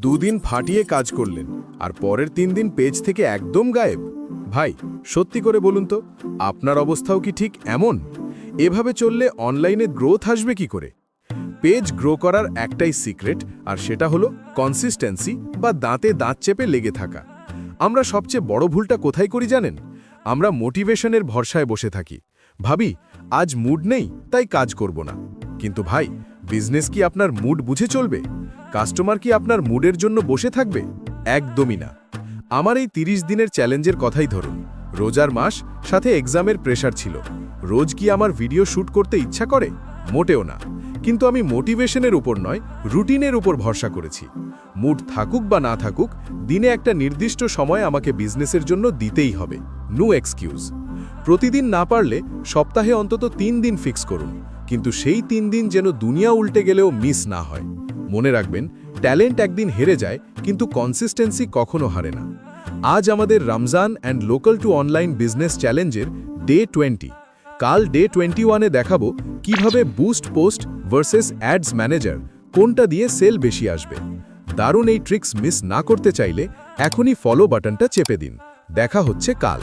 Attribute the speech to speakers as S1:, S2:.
S1: দুদিন ফাটিয়ে কাজ করলেন আর পরের 3 দিন পেজ থেকে একদম গায়েব। ভাই, সত্যি করে বলুন তো, আপনার অবস্থাও কি ঠিক এমন? এভাবে চললে অনলাইনে গ্রোথ আসবে কি করে? পেজ গ্রো করার একটাই সিক্রেট, আর সেটা হলো কনসিস্টেন্সি বা দাঁতে দাঁত চেপে লেগে থাকা। আমরা সবচেয়ে বড় ভুলটা কোথায় করি জানেন? আমরা মোটিভেশনের ভরসায় বসে থাকি, ভাবি আজ মুড নেই তাই কাজ করব না। কিন্তু ভাই, বিজনেস কি আপনার মুড বুঝে চলবে? কাস্টমার কি আপনার মুডের জন্য বসে থাকবে? একদমই না। আমার এই 30 দিনের চ্যালেঞ্জের কথাই ধরুন। রোজার মাস, সাথে এক্সামের প্রেশার ছিল। রোজ কি আমার ভিডিও শ্যুট করতে ইচ্ছা করে? মোটেও না। কিন্তু আমি মোটিভেশনের উপর নয়, রুটিনের উপর ভরসা করেছি। মুড থাকুক বা না থাকুক, দিনে একটা নির্দিষ্ট সময় আমাকে বিজনেসের জন্য দিতেই হবে। No excuse. প্রতিদিন না পারলে সপ্তাহে অন্তত 3 দিন ফিক্স করুন, কিন্তু সেই 3 দিন যেন দুনিয়া উল্টে গেলেও মিস না হয়। মনে রাখবেন, ট্যালেন্ট একদিন হেরে যায়, কিন্তু কনসিস্টেন্সি কখনো হারে না। আজ আমাদের Ramzan and local two online business চ্যালেঞ্জের ডে 20। কাল ডে 21-এ দেখাবো কিভাবে boost post versus ads manager, কোনটা দিয়ে সেল বেশি আসবে। দারুণ এই ট্রিক্স মিস না করতে চাইলে এখনই ফলো বাটনটা চেপে দিন। দেখা হচ্ছে কাল।